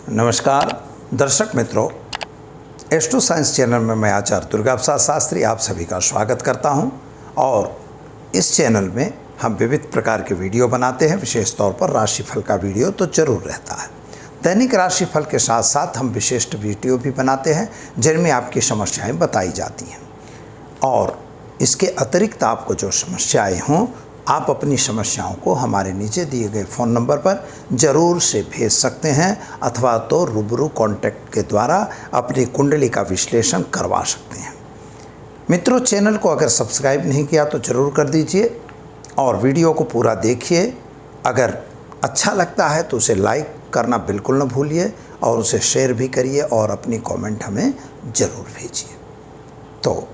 नमस्कार दर्शक मित्रों, एस्ट्रो साइंस चैनल में मैं आचार्य दुर्गा प्रसाद शास्त्री आप सभी का स्वागत करता हूं। और इस चैनल में हम विविध प्रकार के वीडियो बनाते हैं। विशेष तौर पर राशिफल का वीडियो तो जरूर रहता है। दैनिक राशिफल के साथ साथ हम विशिष्ट वीडियो भी बनाते हैं जिनमें आपकी समस्याएं बताई जाती हैं। और इसके अतिरिक्त आपको जो समस्याएं हों, आप अपनी समस्याओं को हमारे नीचे दिए गए फ़ोन नंबर पर ज़रूर से भेज सकते हैं अथवा तो रूबरू कॉन्टैक्ट के द्वारा अपनी कुंडली का विश्लेषण करवा सकते हैं। मित्रों, चैनल को अगर सब्सक्राइब नहीं किया तो ज़रूर कर दीजिए और वीडियो को पूरा देखिए। अगर अच्छा लगता है तो उसे लाइक करना बिल्कुल न भूलिए और उसे शेयर भी करिए और अपनी कमेंट हमें ज़रूर भेजिए। तो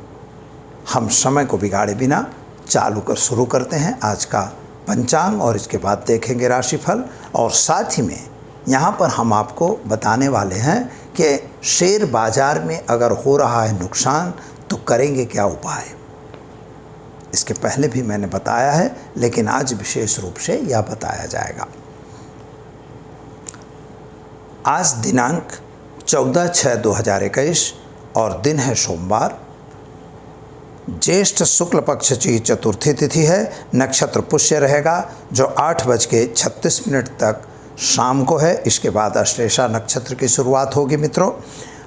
हम समय को बिगाड़े बिना चालू कर शुरू करते हैं आज का पंचांग और इसके बाद देखेंगे राशिफल। और साथ ही में यहाँ पर हम आपको बताने वाले हैं कि शेयर बाज़ार में अगर हो रहा है नुकसान तो करेंगे क्या उपाय। इसके पहले भी मैंने बताया है लेकिन आज विशेष रूप से यह बताया जाएगा। आज दिनांक 14/6/2021 और दिन है सोमवार। ज्येष्ठ शुक्ल पक्ष की चतुर्थी तिथि है। नक्षत्र पुष्य रहेगा जो 8:36 तक शाम को है। इसके बाद अश्लेषा नक्षत्र की शुरुआत होगी मित्रों।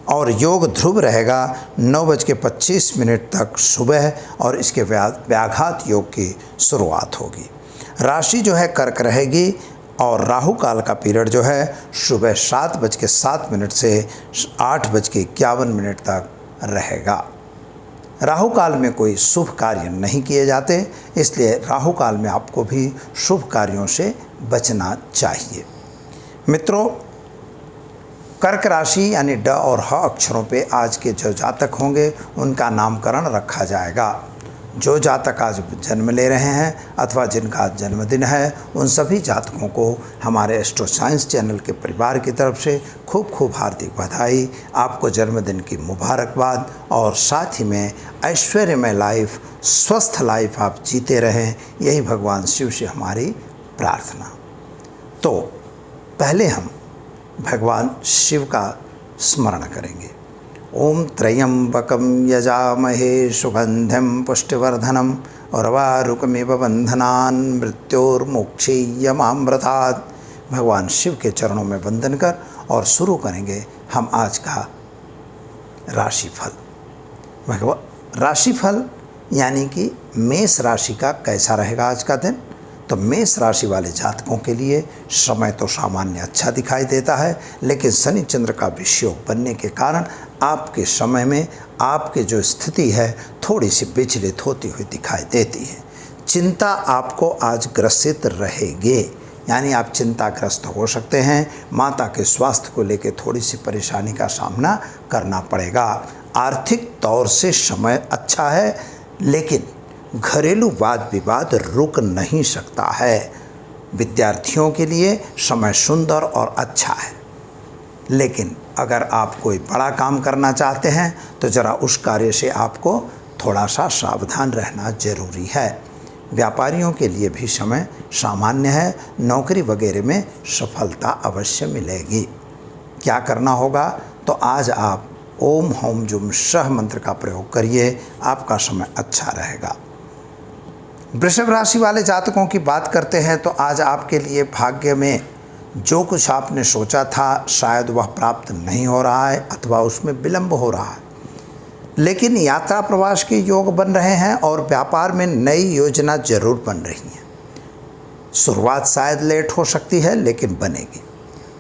और योग ध्रुव रहेगा 9:25 तक सुबह और इसके बाद व्याघात योग की शुरुआत होगी। राशि जो है कर्क रहेगी और राहु काल का पीरियड जो है सुबह 7:07 से 8:51 तक रहेगा। राहु काल में कोई शुभ कार्य नहीं किए जाते, इसलिए राहु काल में आपको भी शुभ कार्यों से बचना चाहिए। मित्रों, कर्क राशि यानी ड और ह अक्षरों पे आज के जो जातक होंगे उनका नामकरण रखा जाएगा। जो जातक आज जन्म ले रहे हैं अथवा जिनका आज जन्मदिन है उन सभी जातकों को हमारे एस्ट्रो साइंस चैनल के परिवार की तरफ से खूब खूब हार्दिक बधाई। आपको जन्मदिन की मुबारकबाद और साथ ही में ऐश्वर्यमय लाइफ, स्वस्थ लाइफ आप जीते रहें, यही भगवान शिव से हमारी प्रार्थना। तो पहले हम भगवान शिव का स्मरण करेंगे। ओम त्र्यंबकं यजामहे सुगंधिं पुष्टिवर्धनम् उर्वारुकमिव बंधनान् मृत्योर्मोक्षीयमामृतात्। भगवान शिव के चरणों में वंदन कर और शुरू करेंगे हम आज का राशिफल। राशिफल यानी कि मेष राशि का कैसा रहेगा आज का दिन। तो मेष राशि वाले जातकों के लिए समय तो सामान्य अच्छा दिखाई देता है, लेकिन शनि चंद्र का विषयोग बनने के कारण आपके समय में आपकी जो स्थिति है थोड़ी सी विचलित होती हुई दिखाई देती है। चिंता आपको आज ग्रसित रहेगी, यानी आप चिंताग्रस्त हो सकते हैं। माता के स्वास्थ्य को लेकर थोड़ी सी परेशानी का सामना करना पड़ेगा। आर्थिक तौर से समय अच्छा है, लेकिन घरेलू वाद विवाद रुक नहीं सकता है। विद्यार्थियों के लिए समय सुंदर और अच्छा है, लेकिन अगर आप कोई बड़ा काम करना चाहते हैं तो ज़रा उस कार्य से आपको थोड़ा सा सावधान रहना जरूरी है। व्यापारियों के लिए भी समय सामान्य है। नौकरी वगैरह में सफलता अवश्य मिलेगी। क्या करना होगा, तो आज आप ओम हौम जुम सह मंत्र का प्रयोग करिए, आपका समय अच्छा रहेगा। वृषभ राशि वाले जातकों की बात करते हैं तो आज आपके लिए भाग्य में जो कुछ आपने सोचा था शायद वह प्राप्त नहीं हो रहा है अथवा उसमें विलंब हो रहा है, लेकिन यात्रा प्रवास के योग बन रहे हैं और व्यापार में नई योजना जरूर बन रही है। शुरुआत शायद लेट हो सकती है लेकिन बनेगी।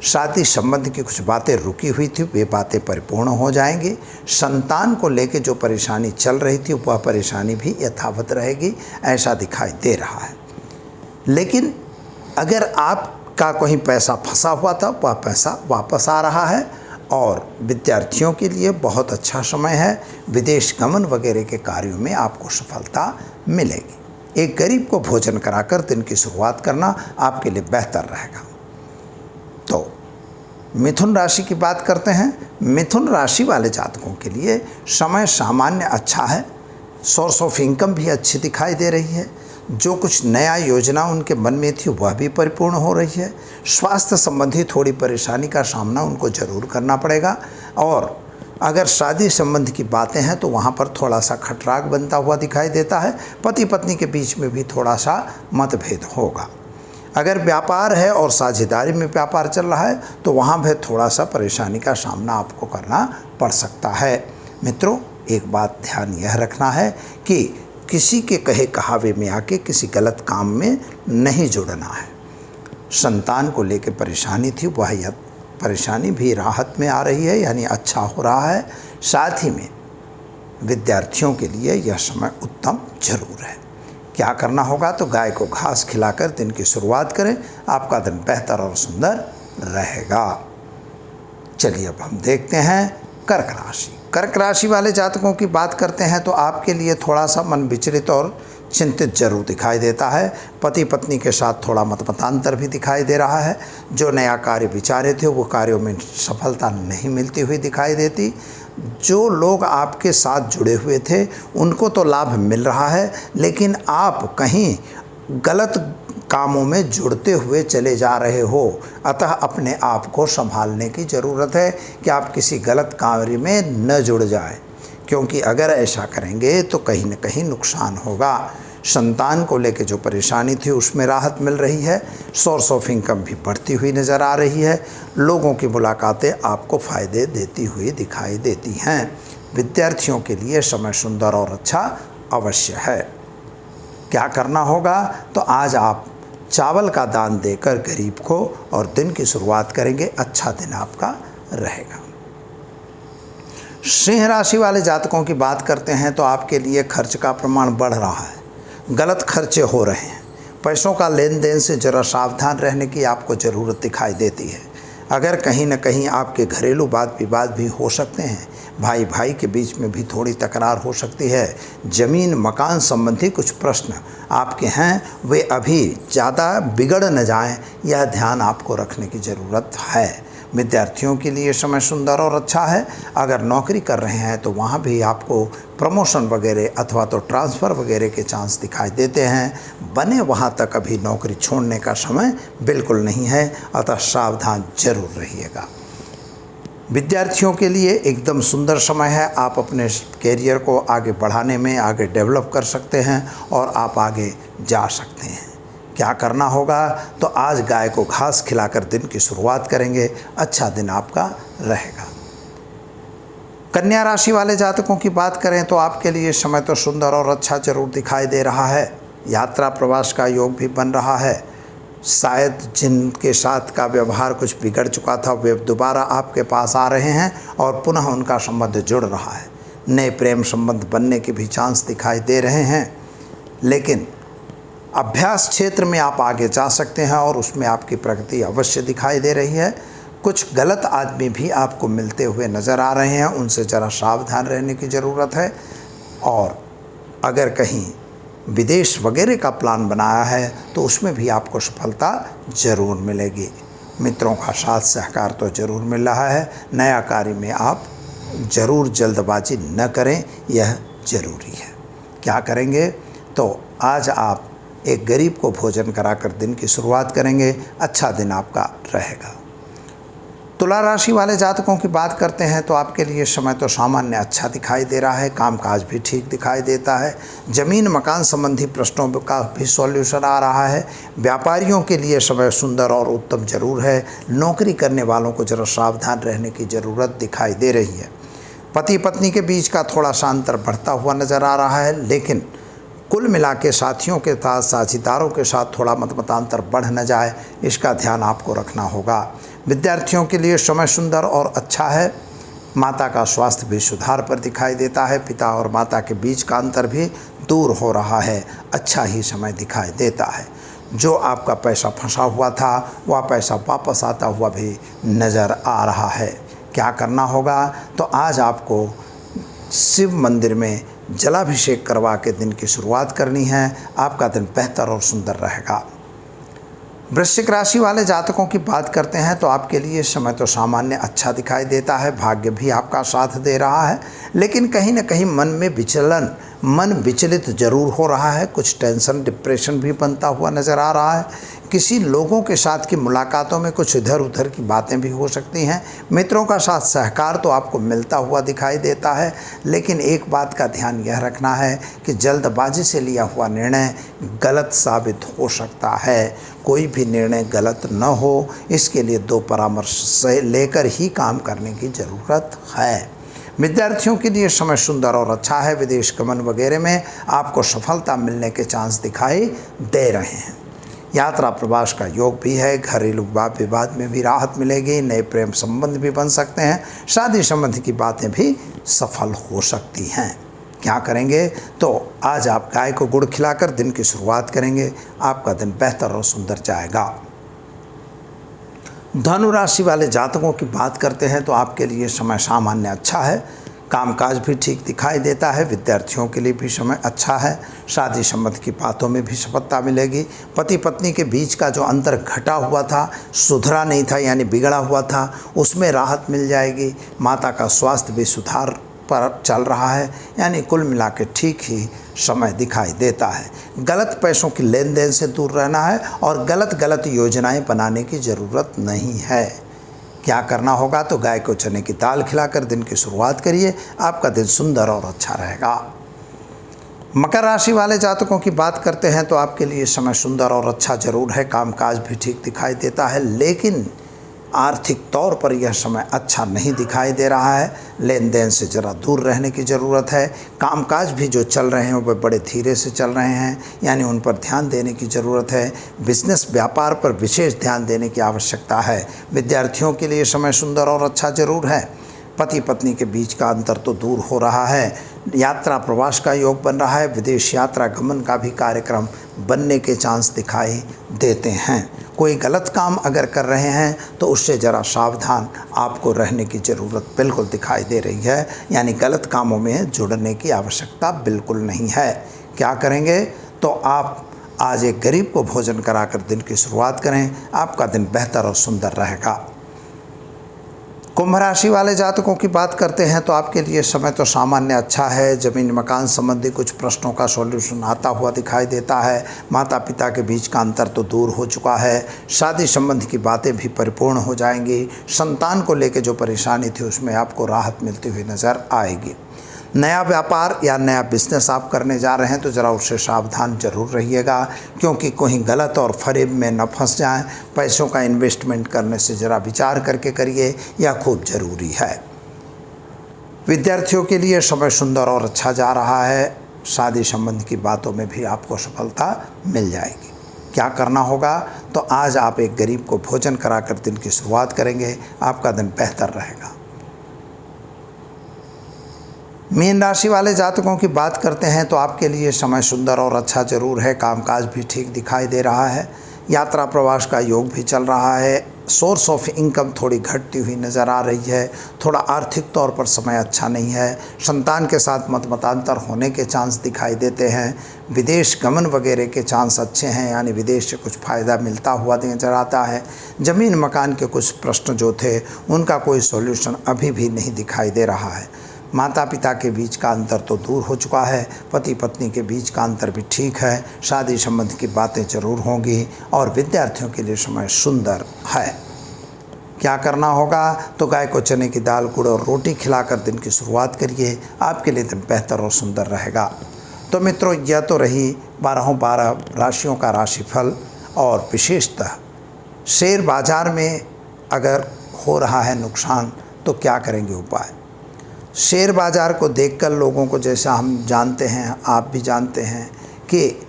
शादी संबंध की कुछ बातें रुकी हुई थी, वे बातें परिपूर्ण हो जाएंगी। संतान को लेकर जो परेशानी चल रही थी वह परेशानी भी यथावत रहेगी, ऐसा दिखाई दे रहा है। लेकिन अगर आपका कहीं पैसा फंसा हुआ था वह पैसा वापस आ रहा है। और विद्यार्थियों के लिए बहुत अच्छा समय है। विदेश गमन वगैरह के कार्यों में आपको सफलता मिलेगी। एक गरीब को भोजन कराकर दिन की शुरुआत करना आपके लिए बेहतर रहेगा। तो मिथुन राशि की बात करते हैं। मिथुन राशि वाले जातकों के लिए समय सामान्य अच्छा है। सोर्स ऑफ इनकम भी अच्छी दिखाई दे रही है। जो कुछ नया योजना उनके मन में थी वह भी परिपूर्ण हो रही है। स्वास्थ्य संबंधी थोड़ी परेशानी का सामना उनको ज़रूर करना पड़ेगा। और अगर शादी संबंध की बातें हैं तो वहाँ पर थोड़ा सा खटराग बनता हुआ दिखाई देता है। पति पत्नी के बीच में भी थोड़ा सा मतभेद होगा। अगर व्यापार है और साझेदारी में व्यापार चल रहा है तो वहाँ भी थोड़ा सा परेशानी का सामना आपको करना पड़ सकता है। मित्रों, एक बात ध्यान यह रखना है कि किसी के कहे कहावे में आके किसी गलत काम में नहीं जुड़ना है। संतान को लेकर परेशानी थी, वह परेशानी भी राहत में आ रही है, यानी अच्छा हो रहा है। साथ ही में विद्यार्थियों के लिए यह समय उत्तम जरूर है। क्या करना होगा तो गाय को घास खिलाकर दिन की शुरुआत करें, आपका दिन बेहतर और सुंदर रहेगा। चलिए अब हम देखते हैं कर्क राशि। कर्क राशि वाले जातकों की बात करते हैं तो आपके लिए थोड़ा सा मन विचलित और चिंतित जरूर दिखाई देता है। पति पत्नी के साथ थोड़ा मतमतांतर भी दिखाई दे रहा है। जो नया कार्य विचारे थे वो कार्यों में सफलता नहीं मिलती हुई दिखाई देती। जो लोग आपके साथ जुड़े हुए थे उनको तो लाभ मिल रहा है, लेकिन आप कहीं गलत कामों में जुड़ते हुए चले जा रहे हो। अतः अपने आप को संभालने की ज़रूरत है कि आप किसी गलत कार्य में न जुड़ जाएं, क्योंकि अगर ऐसा करेंगे तो कहीं न कहीं नुकसान होगा। संतान को लेकर जो परेशानी थी उसमें राहत मिल रही है। सोर्स ऑफ इनकम भी बढ़ती हुई नज़र आ रही है। लोगों की मुलाकातें आपको फ़ायदे देती हुई दिखाई देती हैं। विद्यार्थियों के लिए समय सुंदर और अच्छा अवश्य है। क्या करना होगा तो आज आप चावल का दान देकर गरीब को और दिन की शुरुआत करेंगे, अच्छा दिन आपका रहेगा। सिंह राशि वाले जातकों की बात करते हैं तो आपके लिए खर्च का प्रमाण बढ़ रहा है, गलत खर्चे हो रहे हैं। पैसों का लेन देन से ज़रा सावधान रहने की आपको ज़रूरत दिखाई देती है। अगर कहीं न कहीं आपके घरेलू वाद विवाद भी हो सकते हैं, भाई भाई के बीच में भी थोड़ी तकरार हो सकती है। ज़मीन मकान संबंधी कुछ प्रश्न आपके हैं, वे अभी ज़्यादा बिगड़ न जाएं, यह ध्यान आपको रखने की ज़रूरत है। विद्यार्थियों के लिए समय सुंदर और अच्छा है। अगर नौकरी कर रहे हैं तो वहाँ भी आपको प्रमोशन वगैरह अथवा तो ट्रांसफ़र वगैरह के चांस दिखाई देते हैं। बने वहाँ तक अभी नौकरी छोड़ने का समय बिल्कुल नहीं है, अतः सावधान जरूर रहिएगा। विद्यार्थियों के लिए एकदम सुंदर समय है। आप अपने कैरियर को आगे बढ़ाने में आगे डेवलप कर सकते हैं और आप आगे जा सकते हैं। क्या करना होगा तो आज गाय को घास खिलाकर दिन की शुरुआत करेंगे, अच्छा दिन आपका रहेगा। कन्या राशि वाले जातकों की बात करें तो आपके लिए समय तो सुंदर और अच्छा जरूर दिखाई दे रहा है। यात्रा प्रवास का योग भी बन रहा है। शायद जिनके साथ का व्यवहार कुछ बिगड़ चुका था वे दोबारा आपके पास आ रहे हैं और पुनः उनका संबंध जुड़ रहा है। नए प्रेम संबंध बनने के भी चांस दिखाई दे रहे हैं। लेकिन अभ्यास क्षेत्र में आप आगे जा सकते हैं और उसमें आपकी प्रगति अवश्य दिखाई दे रही है। कुछ गलत आदमी भी आपको मिलते हुए नज़र आ रहे हैं, उनसे ज़रा सावधान रहने की ज़रूरत है। और अगर कहीं विदेश वगैरह का प्लान बनाया है तो उसमें भी आपको सफलता ज़रूर मिलेगी। मित्रों का साथ सहकार तो ज़रूर मिल रहा है। नया कार्य में आप ज़रूर जल्दबाजी न करें, यह ज़रूरी है। क्या करेंगे तो आज आप एक गरीब को भोजन कराकर दिन की शुरुआत करेंगे, अच्छा दिन आपका रहेगा। तुला राशि वाले जातकों की बात करते हैं तो आपके लिए समय तो सामान्य अच्छा दिखाई दे रहा है। कामकाज भी ठीक दिखाई देता है। ज़मीन मकान संबंधी प्रश्नों का भी सॉल्यूशन आ रहा है। व्यापारियों के लिए समय सुंदर और उत्तम जरूर है। नौकरी करने वालों को जरा सावधान रहने की ज़रूरत दिखाई दे रही है। पति पत्नी के बीच का थोड़ा सा अंतर बढ़ता हुआ नज़र आ रहा है, लेकिन कुल मिला के साथियों के साथ साझेदारों के साथ थोड़ा मतमतांतर बढ़ न जाए, इसका ध्यान आपको रखना होगा। विद्यार्थियों के लिए समय सुंदर और अच्छा है। माता का स्वास्थ्य भी सुधार पर दिखाई देता है। पिता और माता के बीच का अंतर भी दूर हो रहा है, अच्छा ही समय दिखाई देता है। जो आपका पैसा फंसा हुआ था वह पैसा वापस आता हुआ भी नज़र आ रहा है। क्या करना होगा तो आज आपको शिव मंदिर में जलाभिषेक करवा के दिन की शुरुआत करनी है, आपका दिन बेहतर और सुंदर रहेगा। वृश्चिक राशि वाले जातकों की बात करते हैं तो आपके लिए समय तो सामान्य अच्छा दिखाई देता है। भाग्य भी आपका साथ दे रहा है, लेकिन कहीं न कहीं मन में विचलन मन विचलित जरूर हो रहा है, कुछ टेंशन डिप्रेशन भी बनता हुआ नज़र आ रहा है। किसी लोगों के साथ की मुलाकातों में कुछ इधर उधर की बातें भी हो सकती हैं। मित्रों का साथ सहकार तो आपको मिलता हुआ दिखाई देता है, लेकिन एक बात का ध्यान यह रखना है कि जल्दबाजी से लिया हुआ निर्णय गलत साबित हो सकता है। कोई भी निर्णय गलत न हो, इसके लिए दो परामर्श से लेकर ही काम करने की ज़रूरत है। विद्यार्थियों के लिए समय सुंदर और अच्छा है। विदेश गमन वगैरह में आपको सफलता मिलने के चांस दिखाई दे रहे हैं। यात्रा प्रवास का योग भी है। घरेलू वाद विवाद में भी राहत मिलेगी। नए प्रेम संबंध भी बन सकते हैं। शादी संबंध की बातें भी सफल हो सकती हैं। क्या करेंगे? तो आज आप गाय को गुड़ खिलाकर दिन की शुरुआत करेंगे। आपका दिन बेहतर और सुंदर जाएगा। धनु राशि वाले जातकों की बात करते हैं तो आपके लिए समय सामान्य अच्छा है। कामकाज भी ठीक दिखाई देता है। विद्यार्थियों के लिए भी समय अच्छा है। शादी संबंध की बातों में भी सफलता मिलेगी। पति पत्नी के बीच का जो अंतर घटा हुआ था, सुधरा नहीं था यानी बिगड़ा हुआ था, उसमें राहत मिल जाएगी। माता का स्वास्थ्य भी सुधार पर चल रहा है, यानी कुल मिला के ठीक ही समय दिखाई देता है। गलत पैसों की लेन देन से दूर रहना है और गलत योजनाएं बनाने की ज़रूरत नहीं है। क्या करना होगा? तो गाय को चने की दाल खिलाकर दिन की शुरुआत करिए। आपका दिन सुंदर और अच्छा रहेगा। मकर राशि वाले जातकों की बात करते हैं तो आपके लिए समय सुंदर और अच्छा जरूर है। कामकाज भी ठीक दिखाई देता है, लेकिन आर्थिक तौर पर यह समय अच्छा नहीं दिखाई दे रहा है। लेन देन से ज़रा दूर रहने की ज़रूरत है। कामकाज भी जो चल रहे हैं वह बड़े धीरे से चल रहे हैं, यानी उन पर ध्यान देने की ज़रूरत है। बिजनेस व्यापार पर विशेष ध्यान देने की आवश्यकता है। विद्यार्थियों के लिए समय सुंदर और अच्छा जरूर है। पति पत्नी के बीच का अंतर तो दूर हो रहा है। यात्रा प्रवास का योग बन रहा है। विदेश यात्रा गमन का भी कार्यक्रम बनने के चांस दिखाई देते हैं। कोई गलत काम अगर कर रहे हैं तो उससे ज़रा सावधान आपको रहने की ज़रूरत बिल्कुल दिखाई दे रही है, यानी गलत कामों में जुड़ने की आवश्यकता बिल्कुल नहीं है। क्या करेंगे? तो आप आज एक गरीब को भोजन कराकर दिन की शुरुआत करें। आपका दिन बेहतर और सुंदर रहेगा। कुंभ राशि वाले जातकों की बात करते हैं तो आपके लिए समय तो सामान्य अच्छा है। ज़मीन मकान संबंधी कुछ प्रश्नों का सॉल्यूशन आता हुआ दिखाई देता है। माता पिता के बीच का अंतर तो दूर हो चुका है। शादी संबंध की बातें भी परिपूर्ण हो जाएंगी। संतान को लेकर जो परेशानी थी उसमें आपको राहत मिलती हुई नज़र आएगी। नया व्यापार या नया बिजनेस आप करने जा रहे हैं तो ज़रा उससे सावधान जरूर रहिएगा, क्योंकि कहीं गलत और फरेब में न फंस जाएं। पैसों का इन्वेस्टमेंट करने से ज़रा विचार करके करिए, यह खूब ज़रूरी है। विद्यार्थियों के लिए समय सुंदर और अच्छा जा रहा है। शादी संबंध की बातों में भी आपको सफलता मिल जाएगी। क्या करना होगा? तो आज आप एक गरीब को भोजन कराकर दिन की शुरुआत करेंगे। आपका दिन बेहतर रहेगा। मीन राशि वाले जातकों की बात करते हैं तो आपके लिए समय सुंदर और अच्छा जरूर है। कामकाज भी ठीक दिखाई दे रहा है। यात्रा प्रवास का योग भी चल रहा है। सोर्स ऑफ इनकम थोड़ी घटती हुई नज़र आ रही है। थोड़ा आर्थिक तौर पर समय अच्छा नहीं है। संतान के साथ मतांतर होने के चांस दिखाई देते हैं। विदेश गमन वगैरह के चांस अच्छे हैं, यानी विदेश से कुछ फ़ायदा मिलता हुआ नज़र आता है। ज़मीन मकान के कुछ प्रश्न जो थे उनका कोई सॉल्यूशन अभी भी नहीं दिखाई दे रहा है। माता पिता के बीच का अंतर तो दूर हो चुका है। पति पत्नी के बीच का अंतर भी ठीक है। शादी संबंध की बातें ज़रूर होंगी और विद्यार्थियों के लिए समय सुंदर है। क्या करना होगा? तो गाय को चने की दाल गुड़ और रोटी खिलाकर दिन की शुरुआत करिए। आपके लिए दिन बेहतर और सुंदर रहेगा। तो मित्रों, यह तो रही 12 राशियों का राशिफल। और विशेषतः शेयर बाज़ार में अगर हो रहा है नुकसान तो क्या करेंगे उपाय? शेयर बाज़ार को देखकर लोगों को, जैसा हम जानते हैं, आप भी जानते हैं कि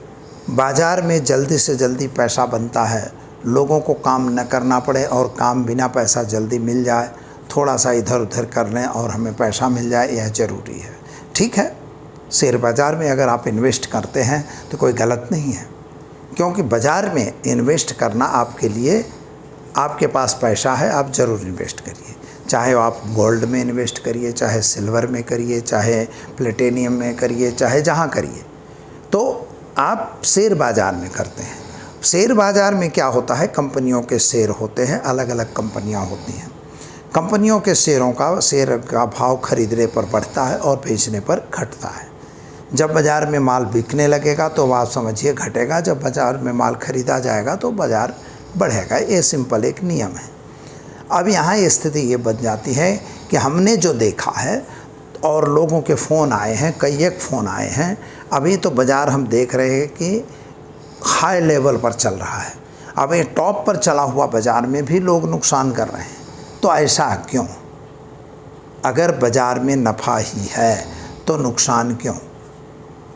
बाज़ार में जल्दी से जल्दी पैसा बनता है। लोगों को काम न करना पड़े और काम बिना पैसा जल्दी मिल जाए। थोड़ा सा इधर उधर कर लें और हमें पैसा मिल जाए, यह ज़रूरी है। ठीक है, शेयर बाज़ार में अगर आप इन्वेस्ट करते हैं तो कोई गलत नहीं है, क्योंकि बाज़ार में इन्वेस्ट करना आपके लिए, आपके पास पैसा है, आप ज़रूर इन्वेस्ट करिए। चाहे आप गोल्ड में इन्वेस्ट करिए, चाहे सिल्वर में करिए, चाहे प्लेटिनियम में करिए, चाहे जहाँ करिए, तो आप शेयर बाज़ार में करते हैं। शेयर बाज़ार में क्या होता है? कंपनियों के शेयर होते हैं, अलग अलग कंपनियां होती हैं। कंपनियों के शेयर का भाव खरीदने पर बढ़ता है और बेचने पर घटता है। जब बाज़ार में माल बिकने लगेगा तो आप समझिए घटेगा, जब बाज़ार में माल ख़रीदा जाएगा तो बाज़ार बढ़ेगा। ये सिंपल एक नियम है। अब यहाँ ये स्थिति ये बन जाती है कि हमने जो देखा है और लोगों के फ़ोन आए हैं, कई एक फ़ोन आए हैं, अभी तो बाज़ार हम देख रहे हैं कि हाई लेवल पर चल रहा है। अब ये टॉप पर चला हुआ बाज़ार में भी लोग नुकसान कर रहे हैं, तो ऐसा क्यों? अगर बाज़ार में नफ़ा ही है तो नुकसान क्यों?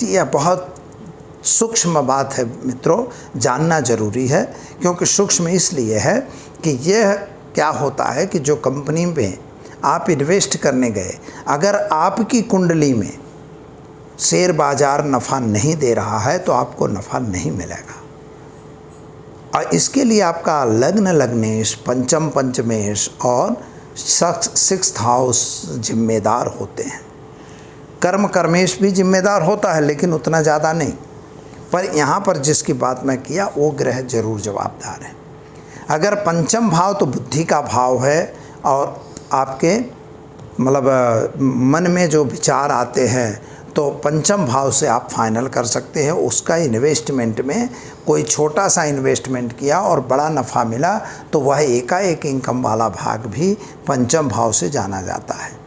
यह बहुत सूक्ष्म बात है मित्रों, जानना ज़रूरी है। क्योंकि सूक्ष्म इसलिए है कि यह क्या होता है कि जो कंपनी में आप इन्वेस्ट करने गए, अगर आपकी कुंडली में शेयर बाज़ार नफ़ा नहीं दे रहा है तो आपको नफ़ा नहीं मिलेगा। और इसके लिए आपका लग्न लग्नेश, पंचम पंचमेश और सिक्स्थ हाउस जिम्मेदार होते हैं। कर्म कर्मेश भी जिम्मेदार होता है, लेकिन उतना ज़्यादा नहीं। पर यहाँ पर जिसकी बात मैं किया वो ग्रह जरूर जवाबदार है। अगर पंचम भाव तो बुद्धि का भाव है और आपके मतलब मन में जो विचार आते हैं, तो पंचम भाव से आप फाइनल कर सकते हैं। उसका इन्वेस्टमेंट में कोई छोटा सा इन्वेस्टमेंट किया और बड़ा नफ़ा मिला, तो वह एकाएक इनकम वाला भाग भी पंचम भाव से जाना जाता है।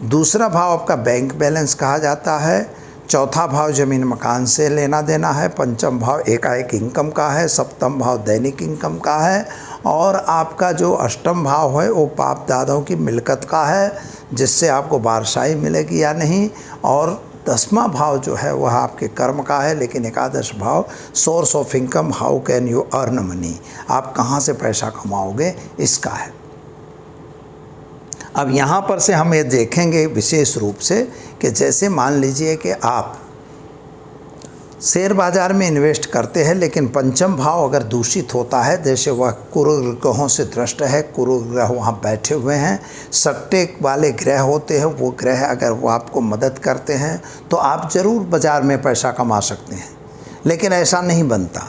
दूसरा भाव आपका बैंक बैलेंस कहा जाता है। चौथा भाव ज़मीन मकान से लेना देना है। पंचम भाव एकाएक इनकम का है। सप्तम भाव दैनिक इनकम का है। और आपका जो अष्टम भाव है वो बाप दादाओं की मिल्कत का है, जिससे आपको बारसाई मिलेगी या नहीं। और 10वां भाव जो है वह आपके कर्म का है। लेकिन एकादश भाव source of income, how can you earn money, आप कहाँ से पैसा कमाओगे, इसका है। अब यहाँ पर से हम ये देखेंगे विशेष रूप से कि जैसे मान लीजिए कि आप शेयर बाज़ार में इन्वेस्ट करते हैं, लेकिन पंचम भाव अगर दूषित होता है, जैसे वह कुरु ग्रहों से दृष्ट है, कुरु ग्रह वहाँ बैठे हुए हैं, सट्टे वाले ग्रह होते हैं, वो ग्रह अगर वो आपको मदद करते हैं तो आप ज़रूर बाज़ार में पैसा कमा सकते हैं। लेकिन ऐसा नहीं बनता।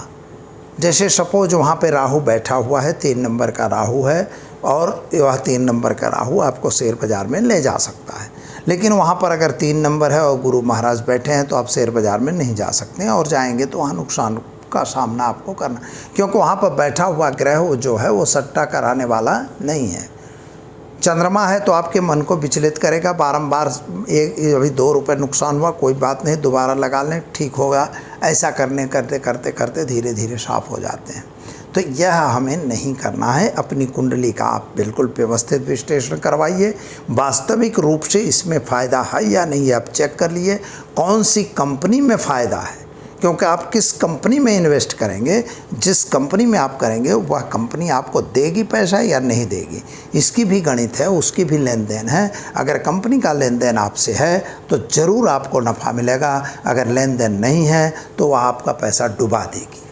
जैसे सपोज वहाँ पे राहु बैठा हुआ है, 3 नंबर का राहु है, और वह 3 नंबर का राहु आपको शेयर बाज़ार में ले जा सकता है। लेकिन वहाँ पर अगर 3 नंबर है और गुरु महाराज बैठे हैं तो आप शेयर बाज़ार में नहीं जा सकते हैं, और जाएंगे तो वहाँ नुकसान का सामना आपको करना, क्योंकि वहाँ पर बैठा हुआ ग्रह जो है वो सट्टा कराने वाला नहीं है। चंद्रमा है तो आपके मन को विचलित करेगा, बारंबार अभी 2 रुपये नुकसान हुआ, कोई बात नहीं, दोबारा लगा लें, ठीक होगा। ऐसा करते करते धीरे धीरे साफ हो जाते हैं। तो यह हमें नहीं करना है। अपनी कुंडली का आप बिल्कुल व्यवस्थित विश्लेषण करवाइए। वास्तविक रूप से इसमें फ़ायदा है या नहीं, आप चेक कर लिए। कौन सी कंपनी में फ़ायदा है, क्योंकि आप किस कंपनी में इन्वेस्ट करेंगे, जिस कंपनी में आप करेंगे वह कंपनी आपको देगी पैसा या नहीं देगी, इसकी भी गणित है, उसकी भी लेन देन है। अगर कंपनी का लेन देन आपसे है तो ज़रूर आपको नफ़ा मिलेगा। अगर लेन देन नहीं है तो वह आपका पैसा डुबा देगी।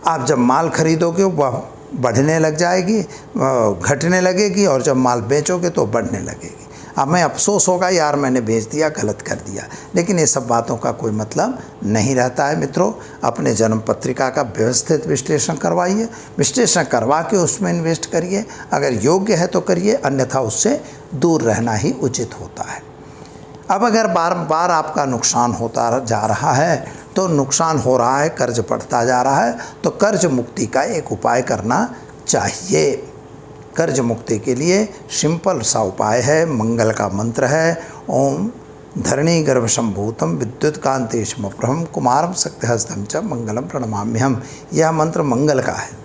आप जब माल खरीदोगे वह बढ़ने लग जाएगी, घटने लगेगी, और जब माल बेचोगे तो बढ़ने लगेगी। अब मैं अफसोस होगा, यार मैंने बेच दिया, गलत कर दिया। लेकिन ये सब बातों का कोई मतलब नहीं रहता है मित्रों। अपने जन्म पत्रिका का व्यवस्थित विश्लेषण करवाइए, विश्लेषण करवा के उसमें इन्वेस्ट करिए। अगर योग्य है तो करिए, अन्यथा उससे दूर रहना ही उचित होता है। अब अगर बार बार आपका नुकसान होता जा रहा है, तो नुकसान हो रहा है, कर्ज बढ़ता जा रहा है, तो कर्ज मुक्ति का एक उपाय करना चाहिए। कर्ज मुक्ति के लिए सिंपल सा उपाय है, मंगल का मंत्र है, ओम धरणी गर्भ संभूतम विद्युत कांतेशम प्रभम कुमारम शक्तिहस्तं च मंगलम प्रणमाम्यहम। यह मंत्र मंगल का है।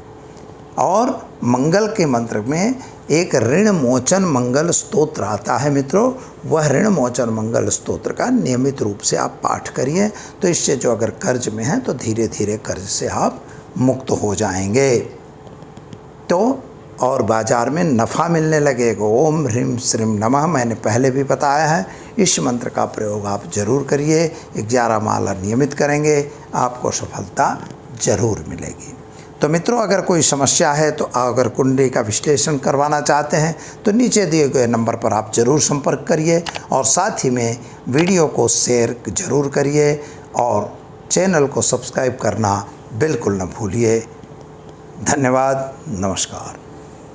और मंगल के मंत्र में एक ऋण मोचन मंगल स्तोत्र आता है मित्रों। वह ऋण मोचन मंगल स्तोत्र का नियमित रूप से आप पाठ करिए, तो इससे जो अगर कर्ज में है तो धीरे धीरे कर्ज से आप मुक्त हो जाएंगे। तो और बाज़ार में नफ़ा मिलने लगेगा। ओम ह्रीम श्रीम नमः, मैंने पहले भी बताया है। इस मंत्र का प्रयोग आप ज़रूर करिए। 11 माला नियमित करेंगे, आपको सफलता ज़रूर मिलेगी। तो मित्रों, अगर कोई समस्या है तो अगर कुंडली का विश्लेषण करवाना चाहते हैं तो नीचे दिए गए नंबर पर आप ज़रूर संपर्क करिए, और साथ ही में वीडियो को शेयर ज़रूर करिए, और चैनल को सब्सक्राइब करना बिल्कुल न भूलिए। धन्यवाद, नमस्कार।